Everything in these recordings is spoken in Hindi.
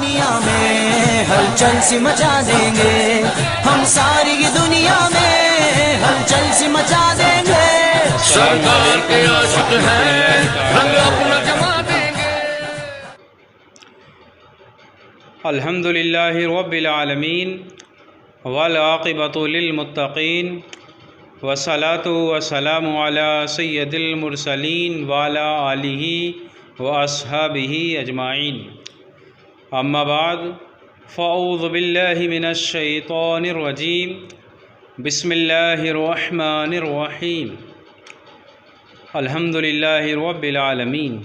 दुनिया में हलचल सी मचा देंगे, हम सारी दुनिया में हलचल सी मचा देंगे। सरकार के आशिक हैं, रंग अपना जमा देंगे। अल्हम्दुलिल्लाहि रब्बिल आलमीन वल आक़िबतु लिल मुत्तक़ीन वस्सलातु वस्सलामु अला सय्यदिल मुरसलीन व अला आलिहि व अस्हाबिहि अजमाइन। अम्मा बाद फ़अऊज़ु बिल्लाहि मिनश शैतानिर रजीम। बिस्मिल्लाहिर रहमानिर रहीम। अल्हम्दुलिल्लाहि रब्बिल आलमीन।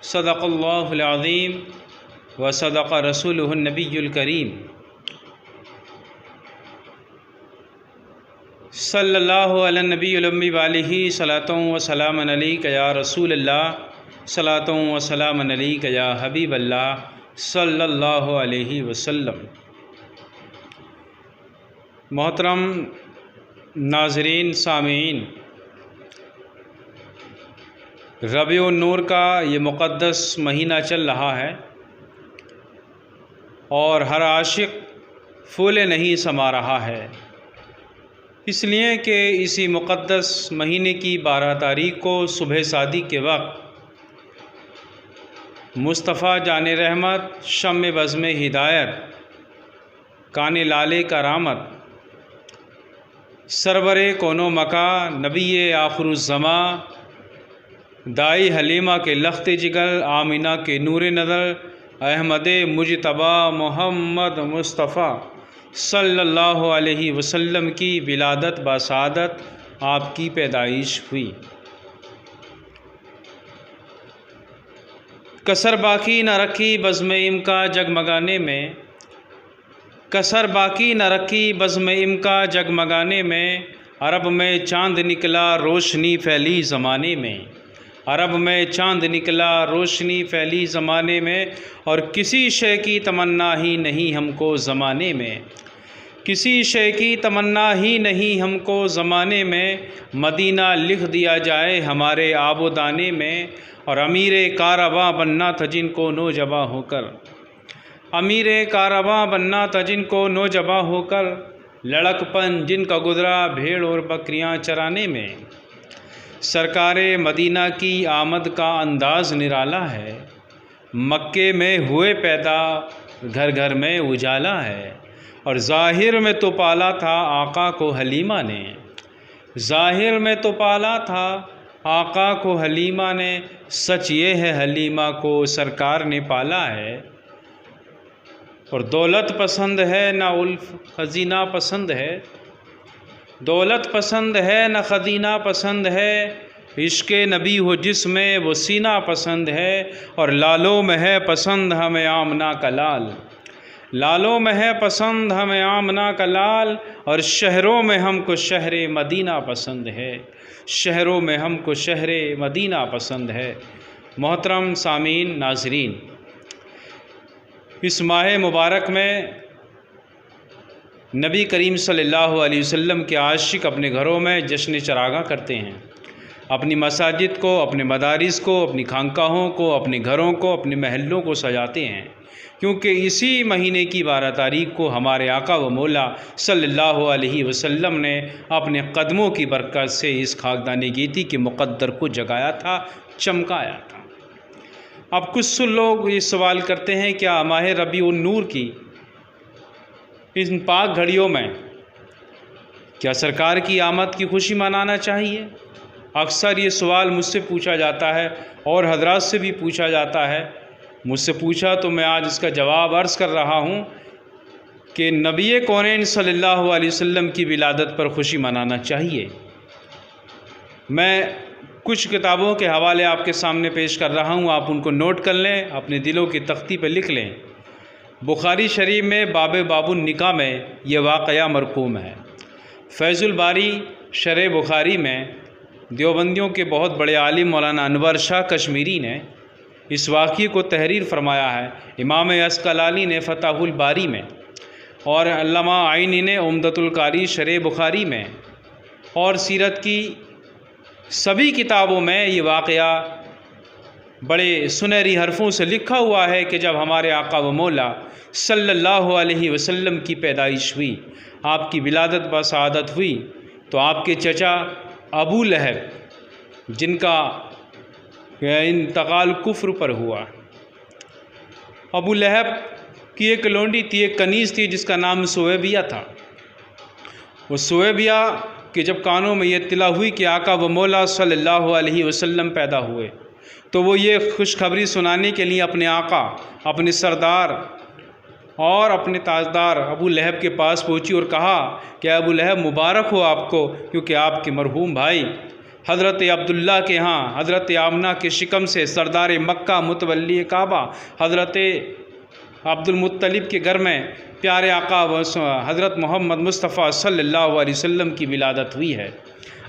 सदक़ल्लाहुल अज़ीम व सदक़ रसूलुहुन नबियुल करीम। सल्लल्लाहु अला नबियुल उम्मी वालिही सलातों व सलामन अलैका या रसूलल्लाह सलातों व सलामन अलैका या हबीबल्लाह सल्लल्लाहु अलैहि वसल्लम। मोहतरम नाज़रीन सामीन, रबीउन नूर का ये मुक़द्दस महीना चल रहा है और हर आशिक फूले नहीं समा रहा है, इसलिए कि इसी मुक़द्दस महीने की 12 तारीख़ को सुबह शादी के वक्त मुस्तफ़ा जाने रहमत शम्मे बज़्म हिदायत काने लाले करामत सरवरे कोनो मका नबी आखिरुज़्ज़मा दाई हलीमा के लख्त जिगर आमिना के नूर नज़र अहमद मुजतबा मोहम्मद मुस्तफ़ा सल्लल्लाहु अलैहि वसल्लम की विलादत बासादत आपकी पैदाइश हुई। कसर बाकी न रखी बज़्म इम्का जगमगाने में, कसर बाकी न रखी बज़्म इम्का जगमगाने में, अरब में चांद निकला रोशनी फैली ज़माने में, अरब में चांद निकला रोशनी फैली ज़माने में, और किसी शय की तमन्ना ही नहीं हमको ज़माने में, किसी शय की तमन्ना ही नहीं हमको ज़माने में, मदीना लिख दिया जाए हमारे आबोदाने में, और अमीर कारवां बनना था जिनको नौजवां होकर, अमीर कारवां बनना था जिनको नौजवां होकर, लड़कपन जिनका गुजरा भेड़ और बकरियां चराने में। सरकारे मदीना की आमद का अंदाज़ निराला है, मक्के में हुए पैदा घर घर में उजाला है, और ज़ाहिर में तो पाला था आका को हलीमा ने, ज़ाहिर में तो पाला था आका को हलीमा ने, सच ये है हलीमा को सरकार ने पाला है। और दौलत पसंद है ना उल्फ खजीना पसंद है, दौलत पसंद है न खजीना पसंद है, इश्क़ नबी हो जिसमें वो सीना पसंद है, और लालों में है पसंद हमें आमना का लाल, लालों में है पसंद हमें आमना का लाल, और शहरों में हमको शहर मदीना पसंद है, शहरों में हमको शहर मदीना पसंद है। मोहतरम सामीन नाज़रीन, इस माह मुबारक में नबी करीम सल्लल्लाहु अलैहि वसल्लम के आशिक अपने घरों में जश्न चरागा करते हैं, अपनी मसाजिद को, अपने मदारिस को, अपनी खानकाहों को, अपने घरों को, अपने महलों को सजाते हैं, क्योंकि इसी महीने की 12 तारीख़ को हमारे आका व मौला सल्लल्लाहु अलैहि वसल्लम ने अपने कदमों की बरकत से इस खाकदानी गीती के मुक़द्दर को जगाया था, चमकाया था। अब कुछ लोग ये सवाल करते हैं, क्या माह रबीउन नूर की इन पाक घड़ियों में क्या सरकार की आमद की खुशी मनाना चाहिए? अक्सर ये सवाल मुझसे पूछा जाता है और हजरात से भी पूछा जाता है। मुझसे पूछा तो मैं आज इसका जवाब अर्ज़ कर रहा हूँ कि नबी कौनैन सल्लल्लाहु अलैहि वसल्लम की विलादत पर खुशी मनाना चाहिए। मैं कुछ किताबों के हवाले आपके सामने पेश कर रहा हूँ, आप उनको नोट कर लें, अपने दिलों की तख्ती पर लिख लें। बुखारी शरीफ में बाबुन निकाह में ये वाक़या मरकूम है। फैज़ुल बारी शरह बुखारी में देवबंदियों के बहुत बड़े आलिम मौलाना अनवर शाह कश्मीरी ने इस वाक़ये को तहरीर फरमाया है। इमाम अस्क़लानी ने फ़तहुल बारी में, और अल्लामा आइनी ने उम्दतुल कारी शरह बुखारी में, और सीरत की सभी किताबों में ये वाक़या बड़े सुनहरी हरफों से लिखा हुआ है कि जब हमारे आका व मौला सल्लल्लाहु अलैहि वसल्लम की पैदाइश हुई, आपकी विलादत बसादत हुई, तो आपके चचा अबू लहब, जिनका इंतकाल कुफ्र पर हुआ, अबू लहब की एक लौंडी थी, एक कनीज़ थी जिसका नाम सुवैबिया था। वो सुवैबिया के जब कानों में ये इत्तला हुई कि आका व मौला सल्लल्लाहु अलैहि वसल्लम पैदा हुए, तो वो ये खुशखबरी सुनाने के लिए अपने आका, अपने सरदार और अपने ताजदार अबू लहब के पास पहुंची और कहा कि अबू लहब मुबारक हो आपको, क्योंकि आपके मरहूम भाई हज़रत अब्दुल्ला के यहाँ हज़रत आमना के शिकम से सरदार मक्का मुतवल्ली काबा हज़रत अब्दुल मुत्तलिब के घर में प्यारे आका हज़रत मोहम्मद मुस्तफ़ा सल्लल्लाहु अलैहि वसल्लम की विलादत हुई है।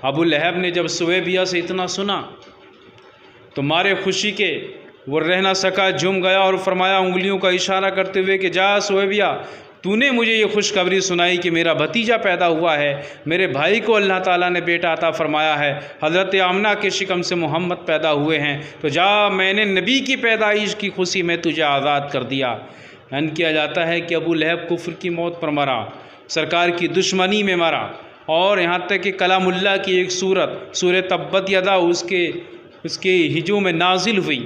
अबू लहब ने जब सुवैबिया से इतना सुना तो मारे खुशी के वो रह ना सका, झूम गया और फरमाया उंगलियों का इशारा करते हुए कि जा सुवैबिया, तूने मुझे ये खुशखबरी सुनाई कि मेरा भतीजा पैदा हुआ है, मेरे भाई को अल्लाह ताला ने बेटा अता फरमाया है, हज़रत आमना के शिकम से मोहम्मद पैदा हुए हैं, तो जा, मैंने नबी की पैदाइश की खुशी में तुझे आज़ाद कर दिया। बयान किया जाता है कि अबू लहब कुफ्र की मौत पर मरा, सरकार की दुश्मनी में मरा, और यहाँ तक कि कलामुल्लाह की एक सूरत तब्बत यदा उसके हिजों में नाजिल हुई।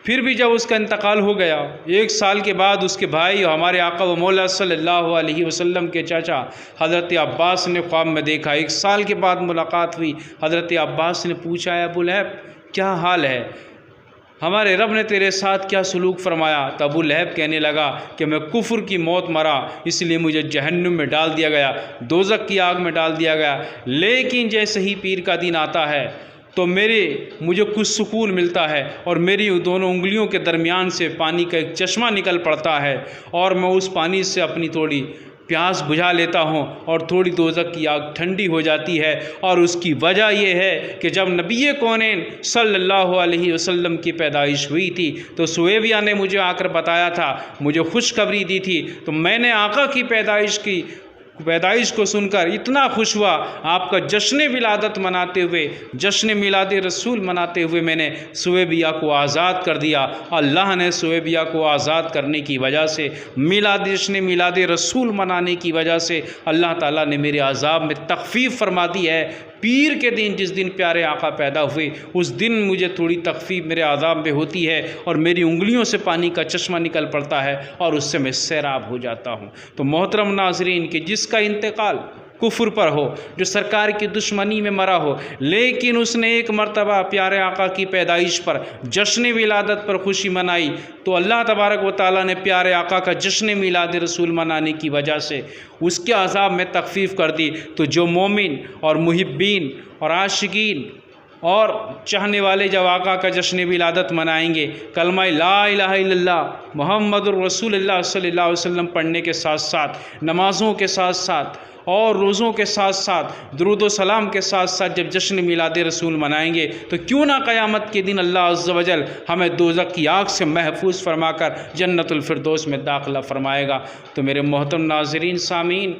फिर भी जब उसका इंतकाल हो गया, 1 साल के बाद उसके भाई हमारे आका व मौला सल्लल्लाहु अलैहि वसल्लम के चाचा हज़रत अब्बास ने ख्वाब में देखा। 1 साल के बाद मुलाकात हुई। हज़रत अब्बास ने पूछा, अबू लहब क्या हाल है, हमारे रब ने तेरे साथ क्या सलूक फरमाया? तो अबू लहब कहने लगा कि मैं कुफ्र की मौत मरा, इसलिए मुझे जहन्नुम में डाल दिया गया, दोज़ख की आग में डाल दिया गया। लेकिन जैसे ही पीर का दिन आता है तो मुझे कुछ सुकून मिलता है और मेरी दोनों उंगलियों के दरमियान से पानी का एक चश्मा निकल पड़ता है और मैं उस पानी से अपनी थोड़ी प्यास बुझा लेता हूँ और थोड़ी दोज़ख की आग ठंडी हो जाती है। और उसकी वजह यह है कि जब नबी कौनैन सल्लल्लाहु अलैहि वसल्लम की पैदाइश हुई थी तो सुवैबिया ने मुझे आकर बताया था, मुझे खुशखबरी दी थी, तो मैंने आका की पैदाइश को सुनकर इतना खुश हुआ, आपका जश्न विलादत मनाते हुए, जश्न मिलाद रसूल मनाते हुए मैंने सुवैबिया को आज़ाद कर दिया। अल्लाह ने सुवैबिया को आज़ाद करने की वजह से, जश्न मिलाद रसूल मनाने की वजह से अल्लाह ताला ने मेरे अज़ाब में तख़फ़ीफ़ फरमा दी है। पीर के दिन, जिस दिन प्यारे आका पैदा हुए, उस दिन मुझे थोड़ी तख़फ़ीफ़ मेरे आज़ाब में होती है और मेरी उंगलियों से पानी का चश्मा निकल पड़ता है और उससे मैं सैराब हो जाता हूँ। तो मोहतरम नाज़रीन, कि जिसका इंतकाल कुफ्र पर हो, जो सरकार की दुश्मनी में मरा हो, लेकिन उसने एक मरतबा प्यारे आका की पैदाइश पर, जश्न विलादत पर खुशी मनाई, तो अल्लाह तबारक व तआला ने प्यारे आका का जश्न मिलाद रसूल मनाने की वजह से उसके अज़ाब में तख़फ़ीफ़ कर दी। तो जो मोमिन और मुहिब्बीन और आशिकीन और चाहने वाले जब आका का जश्न विलादत मनाएंगे, कलमा ला इलाहा इल्लल्लाह मुहम्मदुर रसूलुल्लाह सल्लल्लाहु अलैहि वसल्लम पढ़ने के साथ साथ, नमाज़ों के साथ साथ और रोज़ों के साथ साथ, दुरूद व सलाम के साथ साथ जब जश्न मिलाद रसूल मनाएंगे, तो क्यों ना क़यामत के दिन अल्लाह अज़्ज़ व जल हमें दोज़ख की आग से महफूज फरमाकर जन्नतुल फिरदौस में दाखिला फरमाएगा। तो मेरे मोहतरम नाज़रीन सामीन,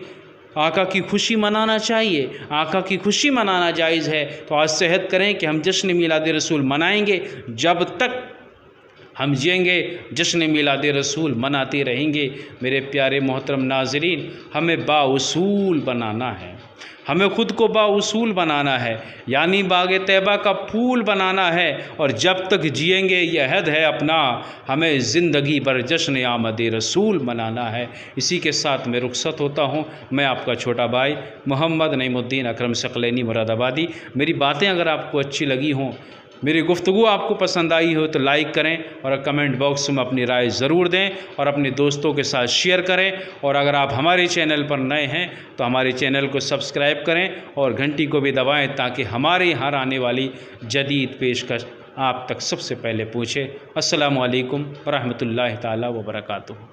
आका की खुशी मनाना चाहिए, आका की खुशी मनाना जायज़ है। तो आज सेहत करें कि हम जश्न मिलाद रसूल मनाएंगे, जब तक हम जिएंगे जश्न मिलाद रसूल मनाते रहेंगे। मेरे प्यारे मोहतरम नाज़रीन, हमें बाउसूल बनाना है, हमें ख़ुद को बाउसूल बनाना है, यानी बाग तैबा का फूल बनाना है। और जब तक जिएंगे यह अहद है अपना, हमें ज़िंदगी भर जश्न आमद रसूल मनाना है। इसी के साथ मैं रुखसत होता हूँ। मैं आपका छोटा भाई मोहम्मद नईमुद्दीन अकरम सकलैनी मुरादाबादी। मेरी बातें अगर आपको अच्छी लगी हों, मेरी गुफ्तगू आपको पसंद आई हो, तो लाइक करें और कमेंट बॉक्स में अपनी राय ज़रूर दें और अपने दोस्तों के साथ शेयर करें। और अगर आप हमारे चैनल पर नए हैं तो हमारे चैनल को सब्सक्राइब करें और घंटी को भी दबाएं, ताकि हमारे यहाँ आने वाली जदीद पेशकश आप तक सबसे पहले पहुँचे। अस्सलामु अलैकुम व रहमतुल्लाहि ताला व बरकातुहू।